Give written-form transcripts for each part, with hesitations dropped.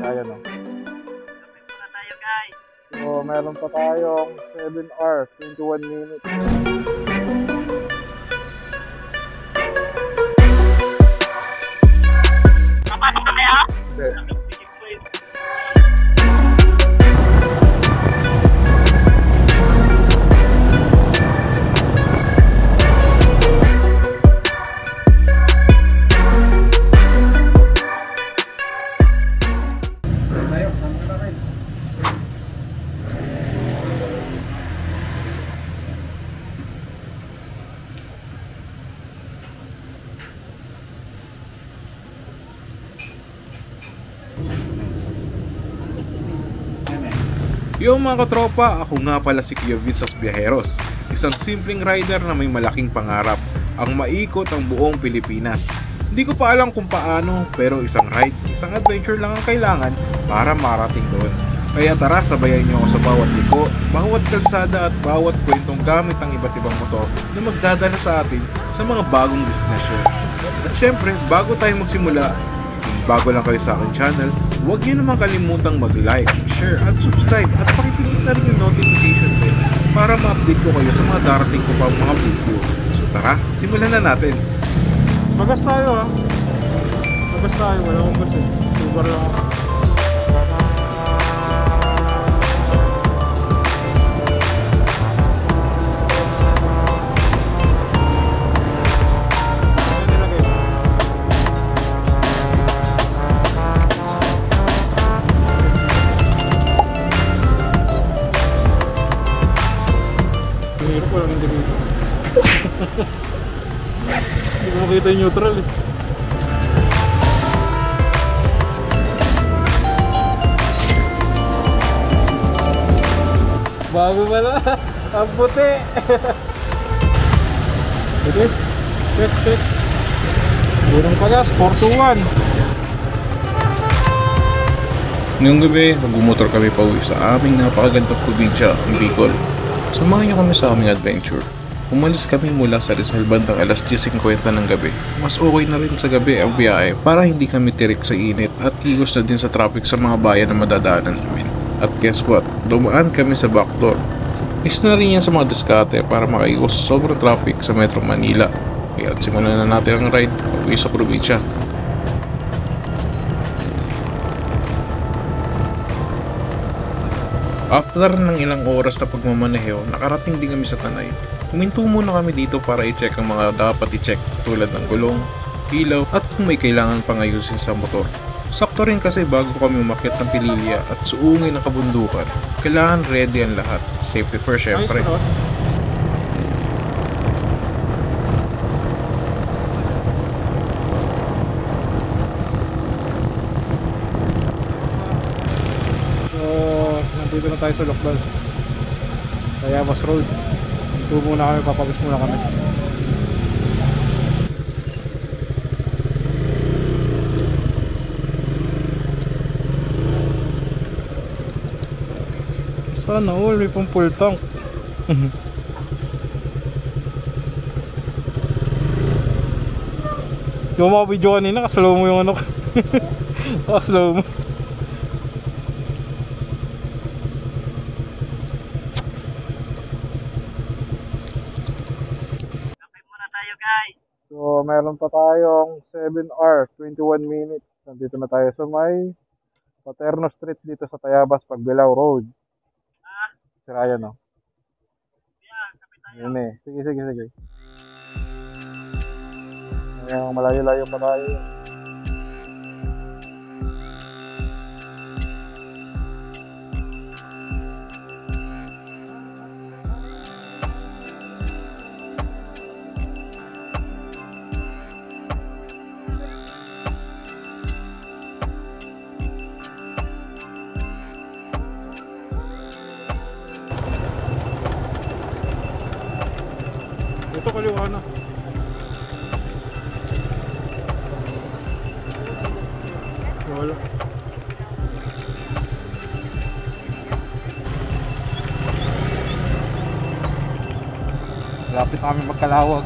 Ayan o. So, meron pa tayong 7 hours, 21 minutes. Papasok na kaya? Okay. Yung mga katropa, ako nga pala si Kuya Visas Viajeros, isang simpleng rider na may malaking pangarap, ang maikot ang buong Pilipinas. Hindi ko pa alam kung paano, pero isang ride, isang adventure lang ang kailangan para marating doon. Kaya tara, sabayan niyo ako sa bawat liko, bawat kalsada at bawat kwentong gamit ang iba't ibang motor na magdadala sa atin sa mga bagong destinasyon. At syempre, bago tayo magsimula, kung bago lang kayo sa aking channel, huwag niyo naman kalimutang mag-like, share at subscribe at pakipindot na rin yung notification bell para ma-update ko kayo sa mga darating ko pang mga video. So tara, simulan na natin. Magas tayo ha. Magas tayo, wala akong gas eh. Sugar lang ako. Hirap, walang hindi dito. Hindi ko makita yung neutral eh. Bago pala. Ang puti. Pwede. Check. Burang pagas. 421. Ngayong gabi, nagbumotor kami pa uwi sa aming napakagandang probinsya, ang Bicol. Samahan niyo kami sa aming adventure. Umalis kami mula sa Rizal bandang alas 10:50 ng gabi. Mas okay na rin sa gabi ang biyahe para hindi kami tirik sa init at igos na din sa traffic sa mga bayan na madadaanan namin. At guess what? Dumaan kami sa backdoor. Isa na rin yan sa mga diskarte para makaiwas sa sobrang traffic sa Metro Manila. Kaya simulan na natin ang ride pag-uwi sa probinsya. After ng ilang oras na pagmamaneho, nakarating din kami sa Tanay. Huminto muna kami dito para i-check ang mga dapat i-check tulad ng gulong, ilaw at kung may kailangan pang ayusin sa motor. Sakto rin kasi bago kami umakyat ng Pililya at suungin ng kabundukan, kailangan ready ang lahat. Safety first syempre. Dito na tayo sa Lokbal, Tayabas Road. Ito muna kami, papagis muna kami. Sana all, may pang full tank. Yung mga video kanina, kaslow mo yung ano. Kaslow mo. So, meron pa tayong 7 hours, 21 minutes. Nandito na tayo sa may Paterno Street dito sa Tayabas, Pagbilao Road. Sirayan, no? Yun eh. Sige. Ayan, malayo-layo pa tayo. Ito kaliwa na. Wala. Lapit kami magkalawag.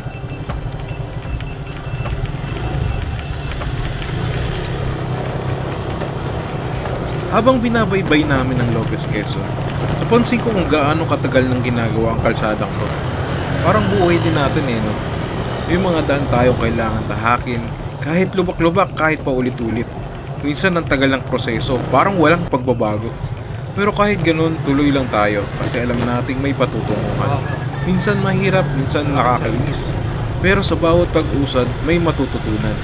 Habang binabaybay namin ang Lopez Quezon, napansin ko kung gaano katagal nang ginagawa ang kalsadang to. Parang buhay din natin no? May mga daan tayong kailangan tahakin, kahit lubak-lubak, kahit paulit-ulit. Minsan ang tagal ng proseso, parang walang pagbabago. Pero kahit ganun, tuloy lang tayo kasi alam nating may patutunguhan. Minsan mahirap, minsan nakakainis. Pero sa bawat pag-usad, may matututunan.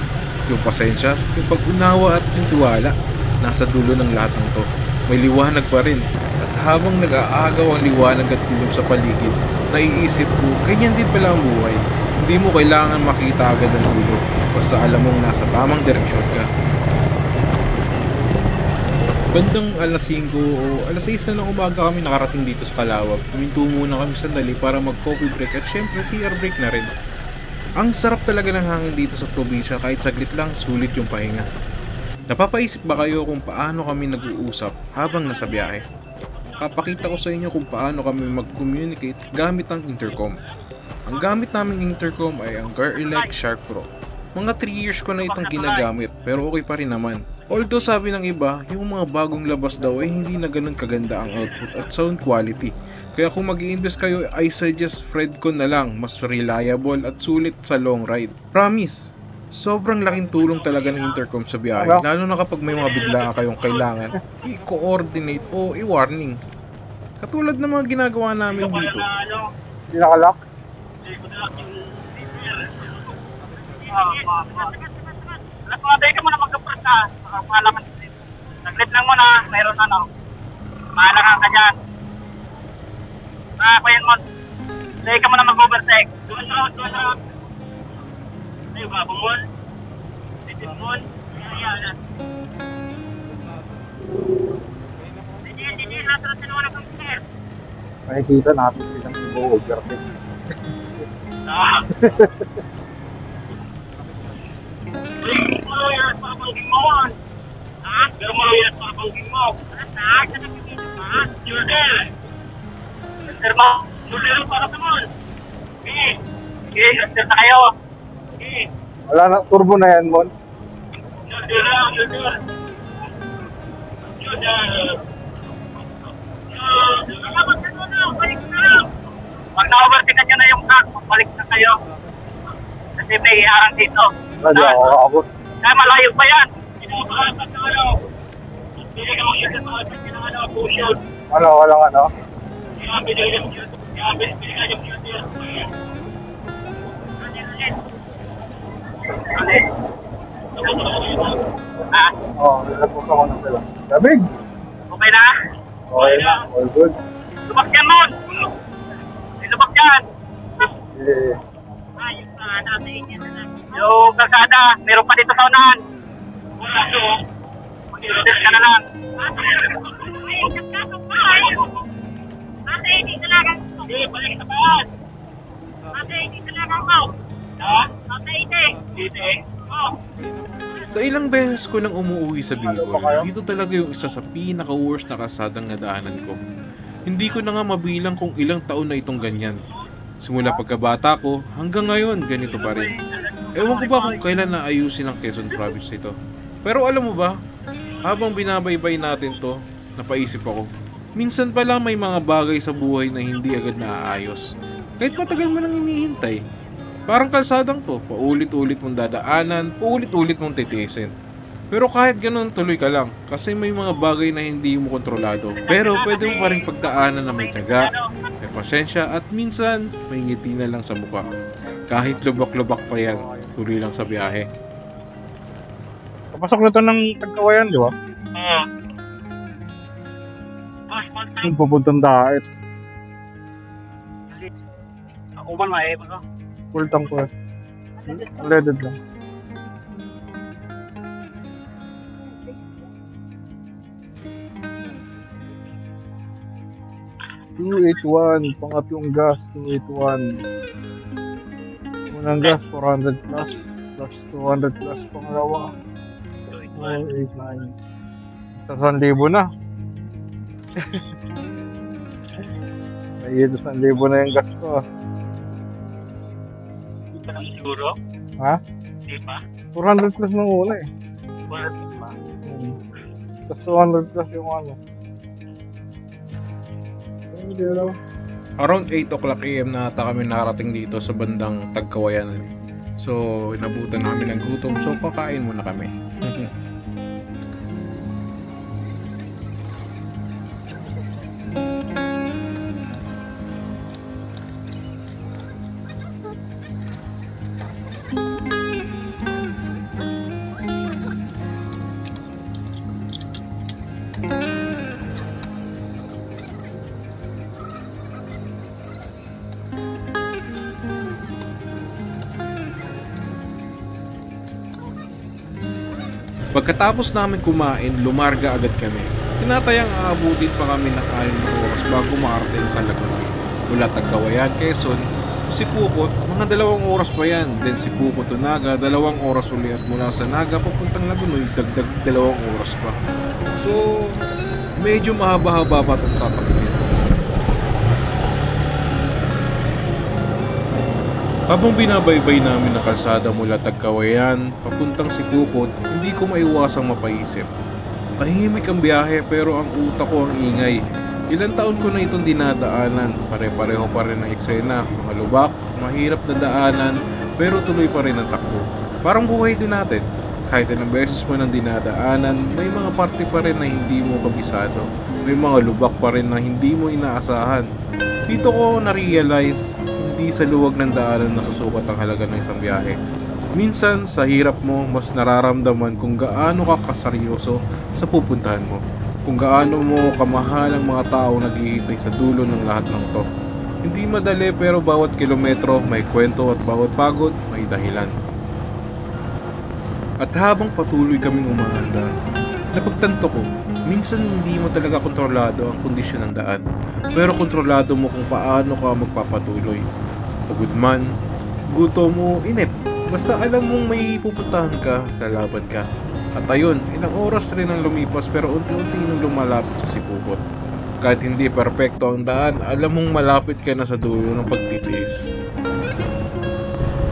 Yung pasensya, yung pag-unawa at yung tiwala. Nasa dulo ng lahat ng to. May liwanag pa rin. At habang nag-aagaw ang liwanag at dilim sa paligid, naiisip ko, ganyan din pala ang buhay. Hindi mo kailangan makita agad ang dulo. Basta alam mong nasa tamang direksyon ka. Bandang alas 5 o alas 6 na ng umaga kami nakarating dito sa Calawag. Huminto muna kami sandali para mag-coffee break at syempre CR break na rin. Ang sarap talaga ng hangin dito sa probinsya, kahit saglit lang sulit yung pahinga. Napapaisip ba kayo kung paano kami nag-uusap habang nasa biyahe? Papakita ko sa inyo kung paano kami mag-communicate gamit ang intercom. Ang gamit naming intercom ay ang Gar-Elect Shark Pro. Mga 3 years ko na itong ginagamit pero okay pa rin naman. Although sabi ng iba, yung mga bagong labas daw ay hindi na ganun kaganda ang output at sound quality. Kaya kung mag-i-invest kayo, I suggest Fredcon na lang, mas reliable at sulit sa long ride. Promise! Sobrang laking tulong talaga ng intercom sa biyahe, lalo na kapag may mga biglaan kayong kailangan i-coordinate o i-warning. Katulad ng mga ginagawa namin dito. Hindi nakalock? Natay ka muna magkapas na. Makalaman. Saglit lang muna. Mayroon mahalangan ka dyan. Kuyan mo. Natay ka muna mag-overtake. Doon road. Ay, babumol. Titimol. Ayan. Hindi. Hatras na naman ang sir. Makikita natin silang overtake. Maluyas para bangging mo. Pero maluyas para bangging mo. You're there. Sir mo, mulero para sa mo. Okay, sir na kayo. Okay. Wala na, turbo na yan, Mon. You're there. Pag na-overtake nyo na yung truck, balik na kayo. Kasi may harang dito. Hindi ako kakabot. Kaya malayo pa yan. Pinapakapat na Hindi ka mag-shoot sa mga push-out. Walang ano? Kaya binigay yung shoot. Nilagpos ako na sila. Labig! Okay na? Okay na, all good. Lubak yan, Mon! Lubak yan! Eh, Yung kalsada, meron pa dito sa unahan. Wala doon. Mag-i-reserve ka na lang. Ate, hindi talaga. Hindi, balik sa bahan. Ate, hindi talaga mo. Ha? Ate, hindi. Oh. Sa ilang beses ko nang umuwi sa Bicol, dito talaga yung isa sa pinaka-worst na kasadang nadaanan ko. Hindi ko na nga mabilang kung ilang taon na itong ganyan. Simula pagkabata ko, hanggang ngayon ganito pa rin. Ewan ko ba kung kailan naayusin ang Quezon Province ito. Pero alam mo ba, habang binabaybay natin to, napaisip ako. Minsan pala may mga bagay sa buhay na hindi agad naaayos. Kahit matagal mo nang hinihintay. Parang kalsadang to, paulit-ulit mong dadaanan, paulit-ulit mong titiisin. Pero kahit ganun, tuloy ka lang. Kasi may mga bagay na hindi mo kontrolado. Pero pwede mo pa rin pagdaanan na may tiyaga, may pasensya, at minsan may ngiti na lang sa mukha. Kahit lubak-lubak pa yan, tuloy lang sa biyahe. kapasok na to ng Tagkawayan, di ba? Yung papuntang Daet. Ako man maib ako. Full tank ko. Leaded lang. $281, pangatlong gas, $281. Unang gas, 400 plus 200 plus pangalawa. 489. Sa 1,000 na. May 1,000 na yung gas ko. Hindi pa naman siguro? Ha? Hindi pa? 400 plus nung una eh. Wala din pa. Tapos 200 plus yung ano. Hindi alam. Around 8 o'clock AM na ata kami nakarating dito sa bandang Tagkawayan. So, inabutan namin ng gutom. So, kakain muna kami. Pagkatapos namin kumain, lumarga agad kami. Tinatayang aabutin pa kami ng 6 na oras bago makarating sa Laguna. Mula Tagkawayan, Quezon, Sipukot, mga 2 oras pa yan. Then Sipukot to Naga, 2 oras uli at mula sa Naga papuntang Laguna, dagdag 2 oras pa. So, medyo mahaba-haba pa itong tatakbo. Habang binabaybay namin ang kalsada mula Tagkawayan, papuntang Sipukot, hindi ko maiwasang mapaisip. Tahimik ang biyahe pero ang utak ko ang ingay. Ilang taon ko na itong dinadaanan, pare-pareho pa rin ang eksena, mga lubak, mahirap na daanan, pero tuloy pa rin ang takbo. Parang buhay din natin. Kahit ilang beses mo nang dinadaanan, may mga parte pa rin na hindi mo kabisado. May mga lubak pa rin na hindi mo inaasahan. Dito ko na-realize, hindi sa luwag ng daanan nasusukat ang halaga ng isang biyahe. Minsan, sa hirap mo, mas nararamdaman kung gaano ka kaseryoso sa pupuntahan mo. Kung gaano mo kamahal ang mga tao naghihintay sa dulo ng lahat ng to. Hindi madali pero bawat kilometro may kwento at bawat pagod may dahilan. At habang patuloy kaming umahanda, napagtanto ko, minsan hindi mo talaga kontrolado ang kondisyon ng daan. Pero kontrolado mo kung paano ka magpapatuloy. Pagod man, gutom mo, inip. Basta alam mong may pupuntahan ka, lalaban ka. At ayun, ilang oras rin ang lumipas pero unti-unti nang lumalapit sa Sipukot. Kahit hindi perpekto ang daan, alam mong malapit ka na sa dulo ng pagtitiis.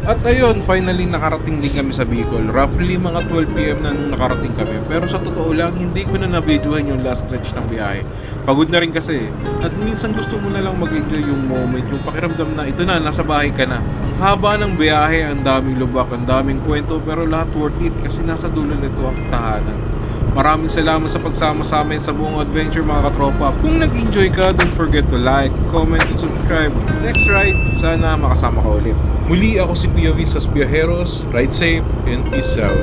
At ayun, finally nakarating din kami sa Bicol. Roughly mga 12 PM na nung nakarating kami. Pero sa totoo lang, hindi ko na na-videohan yung last stretch ng biyahe. Pagod na rin kasi. At minsan gusto mo na lang mag-enjoy yung moment, yung pakiramdam na ito na, nasa bahay ka na. Ang haba ng biyahe, ang daming lubak, ang daming kwento, pero lahat worth it kasi nasa dulo nito ang tahanan. Maraming salamat sa pagsama sa amin sa buong adventure mga katropa. Kung nag-enjoy ka, don't forget to like, comment, and subscribe. Next ride, sana makasama ka ulit. Muli ako si Kuya Visas Viajeros. Ride safe and peace out.